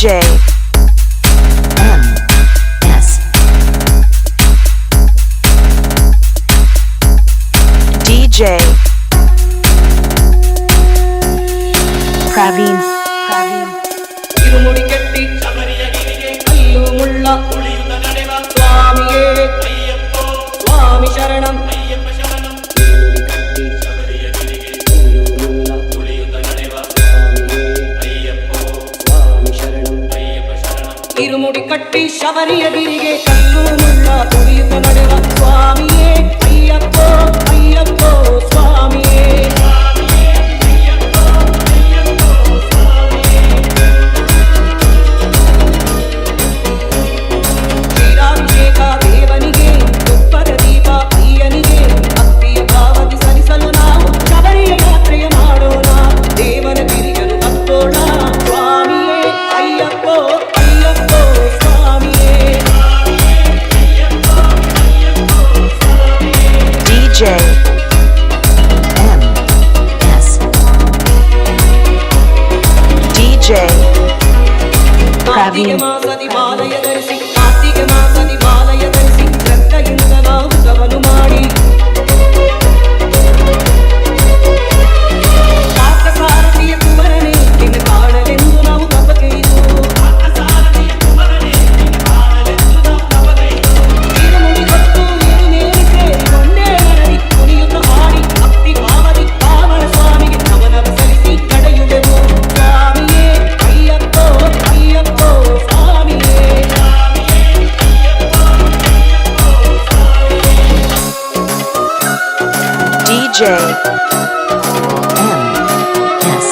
DJ MS DJ Praveen ಇರುಮುಡಿ ಕೆಟ್ಟಿ ಕಲ್ಲು ಮುಳ್ಳ ಸ್ವಾಮಿಯೇ ಸ್ವಾಮಿ ಶರಣಂ ಇರುಮುಡಿ ಕಟ್ಟಿ ಶಬರಿಯ ಗಿರಿಗೆ ಕಲ್ಲು ಮುಳ್ಳ ತುಳಿಯುತ್ತ ನಡೆವ ಸ್ವಾಮಿಯೇ ಅಯ್ಯಪ್ಪೋ ಅಯ್ಯಪ್ಪೋ ಸ್ವಾಮಿಯೇ DJ MS DJ Praveen ಮಾಸದಿ ಮಾಲಯ ಧರಿಸಿ ಕಾರ್ತಿಗೆ ಮಾಸದಿ ಮಾಲಯ ಧರಿಸಿ ಶ್ರದ್ಧೆಯಿಂದ ನಾವು ಸವನು ಮಾಡಿ ಪಾರ್ಥಸಾರಥಿಯ ಕುಮರನೇ ನಿನ್ನ ಕಾಣಲೆಂದು ನಾವು ತಪಕೈದು ಇರುಮುಡಿ ಹೊತ್ತು ಇರು ಮೇಲಿ ಸೇರಿ ಒಂದೇ ನರಳಿ ಕುಣಿಯುತ್ತ ಹಾಡಿ ಭಕ್ತಿ ಭಾವದಿ ಕಾಮಳ ಸ್ವಾಮಿಗೆ ನಮನ ಸಲ್ಲಿಸಿ ನಡೆಯುವೆವು ಸ್ವಾಮಿಯೇ ಅಯ್ಯಪ್ಪೋ ಅಯ್ಯಪ್ಪೋ ಸ್ವಾಮಿಯೇ DJ MS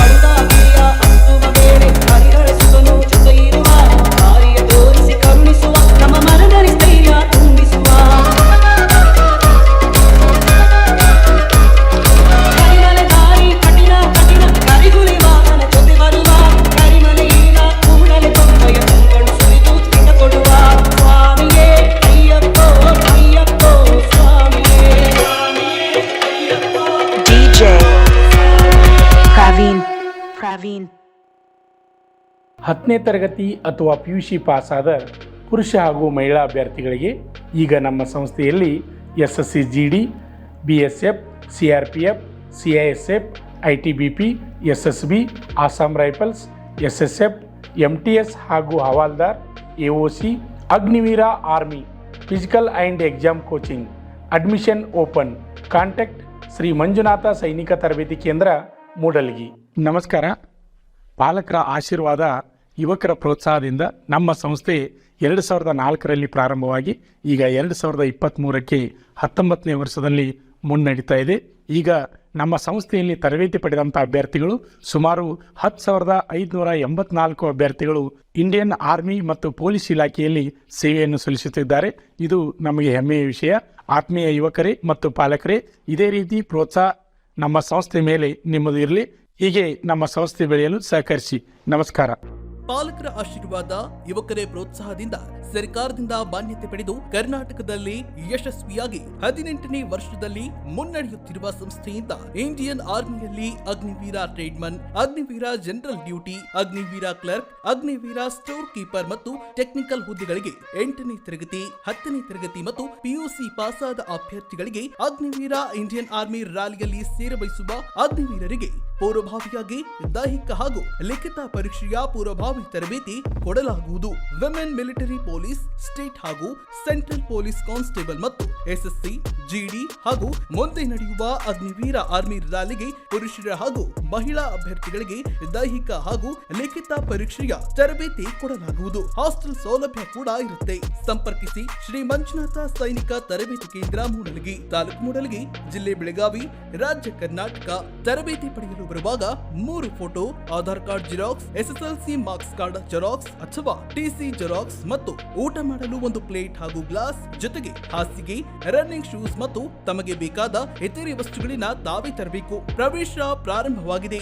ಅರುದಾಗಿಯ ಹತ್ತುವ ವೇಳೆ ಹರಿಹರಿಸುವನು ಜೊತೆ ಇರುವ ದಾರಿಯ ತೋರಿಸಿ ಕರುಣಿಸುವ ನಮ್ಮ ಮನದಲ್ಲಿ ಸ್ಥೈರ್ಯ ತುಂಬಿಸುವ ಕರಿಮಲೆ ದಾರಿ ಕಠಿಣ ಕಠಿಣ ಕರಿಗುಳಿ ವಾಹನ ಜೊತೆ ಬರುವ ಕರಿಮಲೆಯಿಂದ ಕೂಡಲೇ ತೊಂಬಯ ತುಂಗಡು ಸುರಿದು ತಿಂದ ಕೊಡುವ ಸ್ವಾಮಿಯೇ ಅಯ್ಯಪ್ಪೋ ಅಯ್ಯಪ್ಪೋ ಸ್ವಾಮಿಯೇ DJ Praveen 10ನೇ ತರಗತಿ ಅಥವಾ PUC ಪಾಸಾದ ಪುರುಷ ಹಾಗೂ ಮಹಿಳಾ ಅಭ್ಯರ್ಥಿಗಳಿಗೆ ಈಗ ನಮ್ಮ ಸಂಸ್ಥೆಯಲ್ಲಿ SSC GD BSF CRPF CISF ITBP SSB Assam rifles SSF MTS ಹಾಗೂ havildar AOC Agniveer army physical and exam coaching admission open contact Shri Manjunatha ಸೈನಿಕ ತರಬೇತಿ ಕೇಂದ್ರ ಮೂಡಲಗಿ. ನಮಸ್ಕಾರ. ಪಾಲಕರ ಆಶೀರ್ವಾದ ಯುವಕರ ಪ್ರೋತ್ಸಾಹದಿಂದ ನಮ್ಮ ಸಂಸ್ಥೆ 2004ರಲ್ಲಿ ಪ್ರಾರಂಭವಾಗಿ ಈಗ 2023ಕ್ಕೆ 19ನೇ ವರ್ಷದಲ್ಲಿ ಮುನ್ನಡೀತಾ ಇದೆ. ಈಗ ನಮ್ಮ ಸಂಸ್ಥೆಯಲ್ಲಿ ತರಬೇತಿ ಪಡೆದಂಥ ಅಭ್ಯರ್ಥಿಗಳು ಸುಮಾರು 10,584 ಅಭ್ಯರ್ಥಿಗಳು ಇಂಡಿಯನ್ ಆರ್ಮಿ ಮತ್ತು ಪೊಲೀಸ್ ಇಲಾಖೆಯಲ್ಲಿ ಸೇವೆಯನ್ನು ಸಲ್ಲಿಸುತ್ತಿದ್ದಾರೆ. ಇದು ನಮಗೆ ಹೆಮ್ಮೆಯ ವಿಷಯ. ಆತ್ಮೀಯ ಯುವಕರೇ ಮತ್ತು ಪಾಲಕರೇ, ಇದೇ ರೀತಿ ಪ್ರೋತ್ಸಾಹ ನಮ್ಮ ಸಂಸ್ಥೆ ಮೇಲೆ ನಿಮ್ಮದು ಇರಲಿ. ಹೀಗೆ ನಮ್ಮ ಸಂಸ್ಥೆ ಬೆಳೆಯಲು ಸಹಕರಿಸಿ. ನಮಸ್ಕಾರ. ಪಾಲಕರ ಆಶೀರ್ವಾದ, ಯುವಕರೇ ಪ್ರೋತ್ಸಾಹದಿಂದ ಸರ್ಕಾರದಿಂದ ಮಾನ್ಯತೆ ಪಡೆದು ಕರ್ನಾಟಕದಲ್ಲಿ ಯಶಸ್ವಿಯಾಗಿ 18ನೇ ವರ್ಷದಲ್ಲಿ ಮುನ್ನಡೆಯುತ್ತಿರುವ ಸಂಸ್ಥೆಯಿಂದ ಇಂಡಿಯನ್ ಆರ್ಮಿಯಲ್ಲಿ Agniveer tradesman, Agniveer general duty, Agniveer clerk, Agniveer store keeper ಮತ್ತು ಟೆಕ್ನಿಕಲ್ ಹುದ್ದೆಗಳಿಗೆ 8ನೇ ತರಗತಿ, 10ನೇ ತರಗತಿ ಮತ್ತು PUC ಪಾಸಾದ ಅಭ್ಯರ್ಥಿಗಳಿಗೆ ಅಗ್ನಿವೀರ ಇಂಡಿಯನ್ ಆರ್ಮಿ ರ್ಯಾಲಿಯಲ್ಲಿ ಸೇರಬಯಸುವ ಅಗ್ನಿವೀರರಿಗೆ ಪೂರ್ವಭಾವಿಯಾಗಿ ದೈಹಿಕ ಹಾಗೂ ಲಿಖಿತ ಪರೀಕ್ಷೆಯ ಪೂರ್ವಭಾವಿ ತರಬೇತಿ ಕೊಡಲಾಗುವುದು. ವಿಮೆನ್ ಮಿಲಿಟರಿ ಪೊಲೀಸ್, ಸ್ಟೇಟ್ ಹಾಗೂ ಸೆಂಟ್ರಲ್ ಪೊಲೀಸ್ ಕಾನ್ಸ್ಟೇಬಲ್ ಮತ್ತು SSC GD ಹಾಗೂ ಮುಂದೆ ನಡೆಯುವ ಅಗ್ನಿವೀರ ಆರ್ಮಿ ರ್ಯಾಲಿಗೆ ಪುರುಷರ ಹಾಗೂ ಮಹಿಳಾ ಅಭ್ಯರ್ಥಿಗಳಿಗೆ ದೈಹಿಕ ಹಾಗೂ ಲಿಖಿತ ಪರೀಕ್ಷೆಯ ತರಬೇತಿ ಕೊಡಲಾಗುವುದು. ಹಾಸ್ಟೆಲ್ ಸೌಲಭ್ಯ ಕೂಡ ಇರುತ್ತೆ. ಸಂಪರ್ಕಿಸಿ ಶ್ರೀ ಮಂಜುನಾಥ ಸೈನಿಕ ತರಬೇತಿ ಕೇಂದ್ರ ಮೂಡಲಗಿ, ತಾಲೂಕು ಮೂಡಲಗಿ, ಜಿಲ್ಲೆ ಬೆಳಗಾವಿ, ರಾಜ್ಯ ಕರ್ನಾಟಕ. ತರಬೇತಿ ಪಡೆಯಲು ಬರುವಾಗ 3 photo, Aadhaar card xerox, SSLC marks card xerox ಅಥವಾ TC ಜೆರಾಕ್ಸ್ ಮತ್ತು ಊಟ ಮಾಡಲು 1 ಪ್ಲೇಟ್ ಹಾಗೂ ಗ್ಲಾಸ್, ಜೊತೆಗೆ ಹಾಸಿಗೆ, ರನ್ನಿಂಗ್ ಶೂಸ್ ಮತ್ತು ತಮಗೆ ಬೇಕಾದ ಇತರೆ ವಸ್ತುಗಳಿನ ತಾವೇ ತರಬೇಕು. ಪ್ರವೇಶ ಪ್ರಾರಂಭವಾಗಿದೆ.